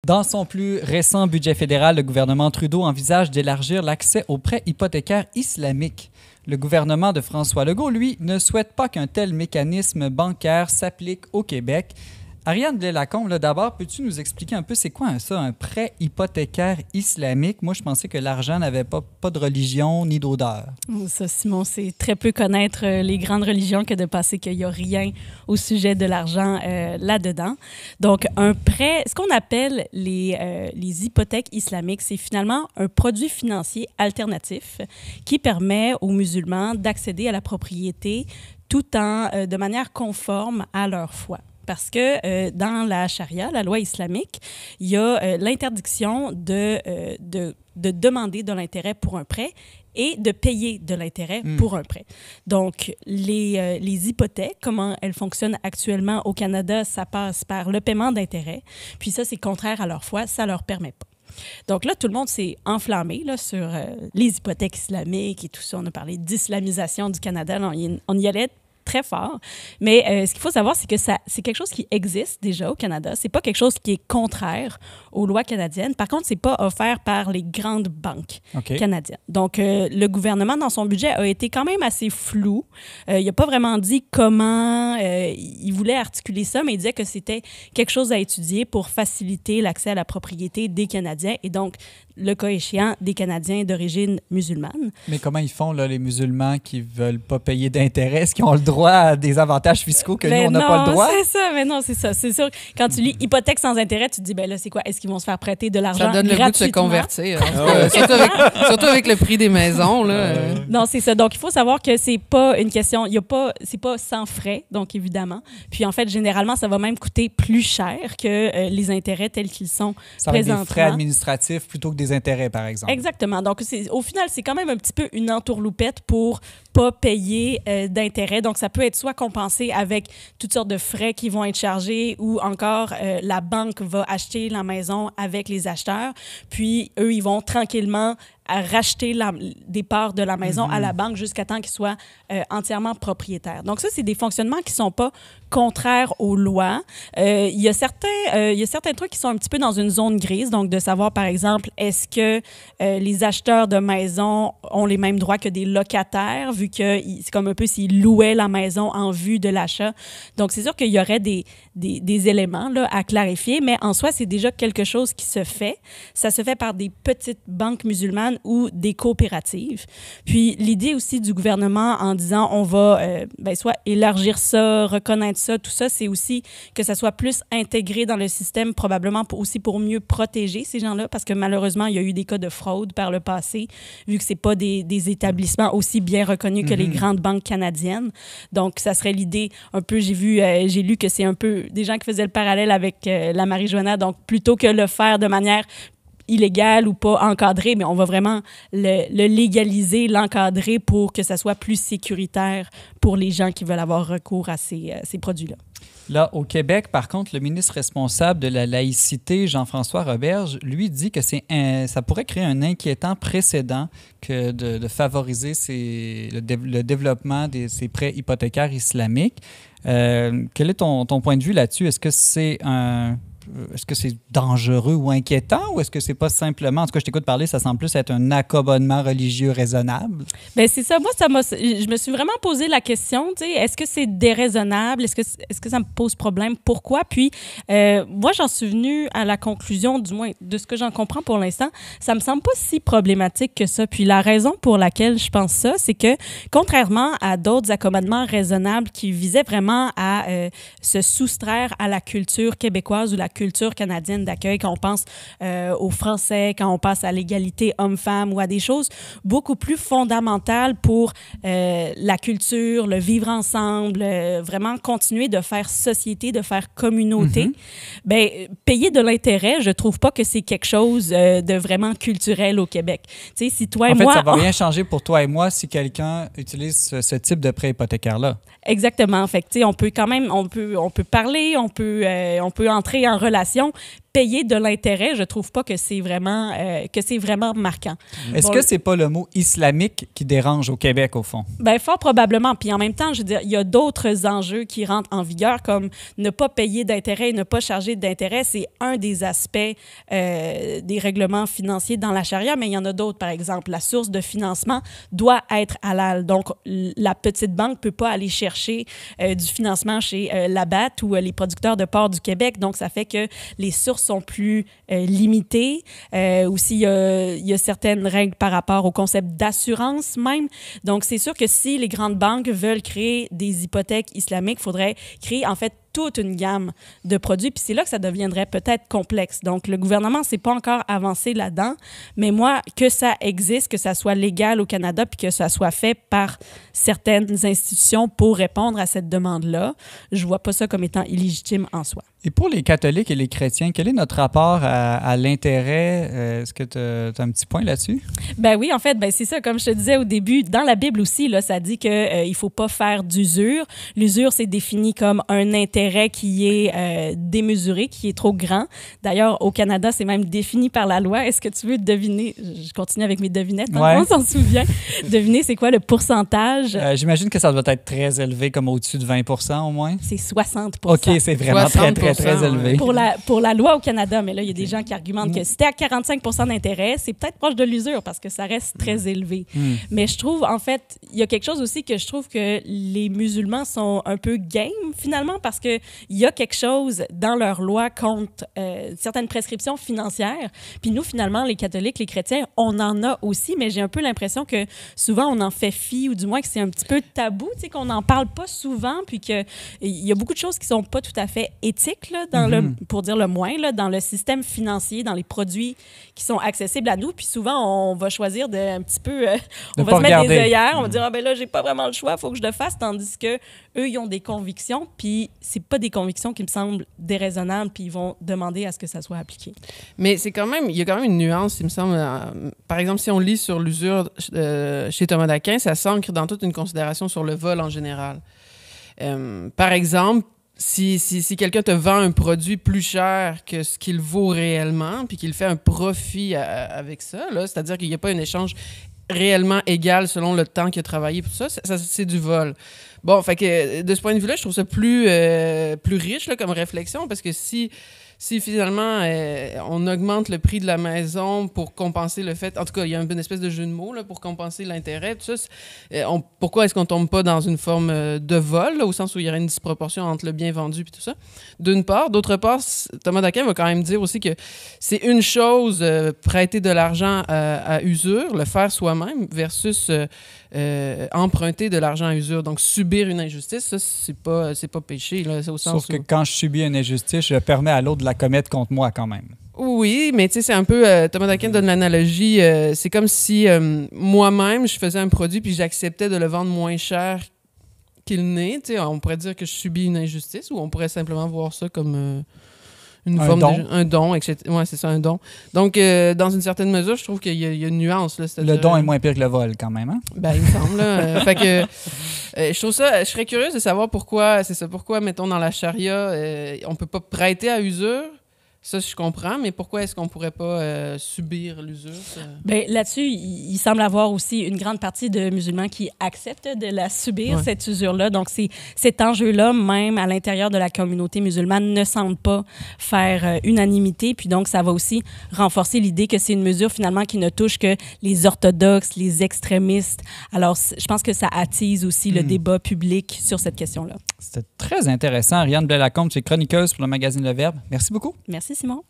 Dans son plus récent budget fédéral, le gouvernement Trudeau envisage d'élargir l'accès aux prêts hypothécaires islamiques. Le gouvernement de François Legault, lui, ne souhaite pas qu'un tel mécanisme bancaire s'applique au Québec. Ariane Blais-Lacombe, d'abord, peux-tu nous expliquer un peu c'est quoi ça, un prêt hypothécaire islamique? Moi, je pensais que l'argent n'avait pas de religion ni d'odeur. Ça, Simon, c'est très peu connaître les grandes religions que de penser qu'il n'y a rien au sujet de l'argent là-dedans. Donc, un prêt, ce qu'on appelle les hypothèques islamiques, c'est finalement un produit financier alternatif qui permet aux musulmans d'accéder à la propriété tout en de manière conforme à leur foi. Parce que dans la charia, la loi islamique, il y a l'interdiction de demander de l'intérêt pour un prêt et de payer de l'intérêt pour un prêt. Donc, les hypothèques, comment elles fonctionnent actuellement au Canada, ça passe par le paiement d'intérêt. Puis ça, c'est contraire à leur foi, ça leur permet pas. Donc là, tout le monde s'est enflammé là, sur les hypothèques islamiques et tout ça. On a parlé d'islamisation du Canada. Là, on y allait très fort. Mais ce qu'il faut savoir, c'est que c'est quelque chose qui existe déjà au Canada. C'est pas quelque chose qui est contraire aux lois canadiennes. Par contre, c'est pas offert par les grandes banques canadiennes. Donc, le gouvernement, dans son budget, a été quand même assez flou. Il n'a pas vraiment dit comment il voulait articuler ça, mais il disait que c'était quelque chose à étudier pour faciliter l'accès à la propriété des Canadiens et donc, le cas échéant, des Canadiens d'origine musulmane. Mais comment ils font, là, les musulmans qui veulent pas payer d'intérêt? Est-ce qu'ils ont le droit à des avantages fiscaux que nous, on n'a pas le droit? C'est ça, mais non, c'est ça. C'est sûr, quand tu lis hypothèque sans intérêt, tu te dis, ben là, c'est quoi? Est-ce qu'ils vont se faire prêter de l'argent gratuitement? Ça donne le goût de se convertir. Surtout avec le prix des maisons, là. Non, c'est ça. Donc, il faut savoir que c'est pas une question, c'est pas sans frais, donc évidemment. Puis en fait, généralement, ça va même coûter plus cher que les intérêts tels qu'ils sont ça va être présentement. des frais administratifs plutôt que des intérêts, par exemple. Exactement. Donc, au final, c'est quand même un petit peu une entourloupette pour pas payer d'intérêt. Donc, ça peut être soit compensé avec toutes sortes de frais qui vont être chargés ou encore la banque va acheter la maison avec les acheteurs. Puis, eux, ils vont tranquillement racheter des parts de la maison à la banque jusqu'à temps qu'ils soient entièrement propriétaires. Donc, ça, c'est des fonctionnements qui ne sont pas contraires aux lois. Il y a certains trucs qui sont un petit peu dans une zone grise, donc de savoir, par exemple, est-ce que les acheteurs de maisons ont les mêmes droits que des locataires, vu que c'est comme un peu s'ils louaient la maison en vue de l'achat. Donc, c'est sûr qu'il y aurait des éléments là, à clarifier, mais en soi, c'est déjà quelque chose qui se fait. Ça se fait par des petites banques musulmanes ou des coopératives. Puis l'idée aussi du gouvernement en disant on va soit élargir ça, reconnaître ça, tout ça, c'est aussi que ça soit plus intégré dans le système, probablement aussi pour mieux protéger ces gens-là, parce que malheureusement, il y a eu des cas de fraude par le passé, vu que c'est pas des établissements aussi bien reconnus que les grandes banques canadiennes. Donc, ça serait l'idée un peu, j'ai lu que c'est un peu des gens qui faisaient le parallèle avec la marijuana, donc plutôt que le faire de manière illégal ou pas encadré, mais on va vraiment le légaliser, l'encadrer pour que ça soit plus sécuritaire pour les gens qui veulent avoir recours à ces produits-là. Là, au Québec, par contre, le ministre responsable de la laïcité, Jean-François Roberge, lui dit que ça pourrait créer un inquiétant précédent que de favoriser le développement de ces prêts hypothécaires islamiques. Quel est ton point de vue là-dessus? Est-ce que c'est dangereux ou inquiétant ou est-ce que c'est pas simplement, en tout cas, je t'écoute parler, ça semble plus être un accommodement religieux raisonnable? Bien, c'est ça. Moi, je me suis vraiment posé la question, tu sais, est-ce que c'est déraisonnable? Est-ce que ça me pose problème? Pourquoi? Puis, moi, j'en suis venue à la conclusion, du moins, de ce que j'en comprends pour l'instant, ça me semble pas si problématique que ça. Puis, la raison pour laquelle je pense ça, c'est que, contrairement à d'autres accommodements raisonnables qui visaient vraiment à se soustraire à la culture québécoise ou la culture canadienne d'accueil, quand on pense aux Français, quand on passe à l'égalité homme-femme ou à des choses beaucoup plus fondamentales pour la culture, le vivre ensemble, vraiment continuer de faire société, de faire communauté. Bien, payer de l'intérêt, je trouve pas que c'est quelque chose de vraiment culturel au Québec. Tu sais, si toi et moi... En fait, ça va rien changer pour toi et moi si quelqu'un utilise ce type de prêt hypothécaire-là. Exactement. Fait que, tu sais, on peut quand même, on peut parler, on peut entrer en relation, payer de l'intérêt, je trouve pas que c'est vraiment marquant. Est-ce que c'est pas le mot islamique qui dérange au Québec, au fond? Bien, fort probablement. Puis en même temps, je veux dire, il y a d'autres enjeux qui rentrent en vigueur, comme ne pas payer d'intérêt et ne pas charger d'intérêt. C'est un des aspects des règlements financiers dans la charia, mais il y en a d'autres. Par exemple, la source de financement doit être halal. Donc, la petite banque ne peut pas aller chercher du financement chez Labatt ou les producteurs de porc du Québec. Donc, ça fait que les sources sont plus limitées. Aussi, il y a certaines règles par rapport au concept d'assurance même. Donc, c'est sûr que si les grandes banques veulent créer des hypothèques islamiques, il faudrait créer, en fait, toute une gamme de produits. Puis c'est là que ça deviendrait peut-être complexe. Donc, le gouvernement ne s'est pas encore avancé là-dedans. Mais moi, que ça existe, que ça soit légal au Canada, puis que ça soit fait par certaines institutions pour répondre à cette demande-là, je ne vois pas ça comme étant illégitime en soi. Et pour les catholiques et les chrétiens, quel est notre rapport à l'intérêt? Est-ce que tu as un petit point là-dessus? Ben oui, en fait, ben c'est ça. Comme je te disais au début, dans la Bible aussi, là, ça dit qu'il ne faut pas faire d'usure. L'usure, c'est défini comme un intérêt qui est démesuré, qui est trop grand. D'ailleurs, au Canada, c'est même défini par la loi. Est-ce que tu veux deviner? Je continue avec mes devinettes. Ouais. On s'en souvient. Deviner, c'est quoi le pourcentage? J'imagine que ça doit être très élevé, comme au-dessus de 20 au moins. C'est 60 OK, c'est vraiment 60%, très élevé. Pour la loi au Canada, mais là, il y a des gens qui argumentent que si t'es à 45 d'intérêt, c'est peut-être proche de l'usure parce que ça reste très élevé. Mais je trouve, en fait, il y a quelque chose aussi que je trouve que les musulmans sont un peu game, finalement, parce qu'il y a quelque chose dans leur loi contre certaines prescriptions financières. Puis nous, finalement, les catholiques, les chrétiens, on en a aussi, mais j'ai un peu l'impression que souvent, on en fait fi, ou du moins que c'est un petit peu tabou, tu sais, qu'on n'en parle pas souvent, puis qu'il y a beaucoup de choses qui sont pas tout à fait éthiques, là, pour dire le moins, là, dans le système financier, dans les produits qui sont accessibles à nous. Puis souvent, on va choisir un petit peu... on va se mettre des œillères, on va dire « Ah ben là, j'ai pas vraiment le choix, il faut que je le fasse », tandis que eux, ils ont des convictions, puis c'est pas des convictions qui me semblent déraisonnables, puis ils vont demander à ce que ça soit appliqué. Mais c'est quand même, il y a quand même une nuance, il me semble. Par exemple, si on lit sur l'usure chez Thomas d'Aquin, ça s'ancre dans toute une considération sur le vol en général. Par exemple, si quelqu'un te vend un produit plus cher que ce qu'il vaut réellement, puis qu'il fait un profit avec ça, là, c'est-à-dire qu'il n'y a pas un échange réellement égal selon le temps qu'il a travaillé, tout ça, c'est du vol. Bon, fait que de ce point de vue-là, je trouve ça plus riche là, comme réflexion, parce que si finalement on augmente le prix de la maison pour compenser le fait, en tout cas, il y a une espèce de jeu de mots là, pour compenser l'intérêt, tout ça, pourquoi est-ce qu'on tombe pas dans une forme de vol, là, au sens où il y aurait une disproportion entre le bien vendu et tout ça, d'une part. D'autre part, Thomas d'Aquin va quand même dire aussi que c'est une chose prêter de l'argent à usure, le faire soi-même, versus emprunter de l'argent à usure. Donc, subir une injustice, ça, c'est pas péché, là, c'est au sens Sauf que quand je subis une injustice, je permets à l'autre de la commettre contre moi quand même. Oui, mais tu sais, c'est un peu... Thomas d'Aquin donne l'analogie, c'est comme si moi-même, je faisais un produit puis j'acceptais de le vendre moins cher qu'il n'est. Tu sais, on pourrait dire que je subis une injustice ou on pourrait simplement voir ça comme... une forme don. Un don, etc. Oui, c'est ça, un don. Donc, dans une certaine mesure, je trouve qu'il y a une nuance. Là, le don est moins pire que le vol, quand même, hein? Ben, il me semble. Là, fait que, je trouve ça... Je serais curieuse de savoir pourquoi, mettons, dans la charia, on peut pas prêter à usure. Ça, je comprends, mais pourquoi est-ce qu'on pourrait pas subir l'usure? Bien, là-dessus, il semble avoir aussi une grande partie de musulmans qui acceptent de la subir, cette usure-là. Donc, cet enjeu-là, même à l'intérieur de la communauté musulmane, ne semble pas faire unanimité. Puis donc, ça va aussi renforcer l'idée que c'est une mesure, finalement, qui ne touche que les orthodoxes, les extrémistes. Alors, je pense que ça attise aussi le débat public sur cette question-là. C'était très intéressant. Ariane Blais-Lacombe, tu es chroniqueuse pour le magazine Le Verbe. Merci beaucoup. Merci, Simon.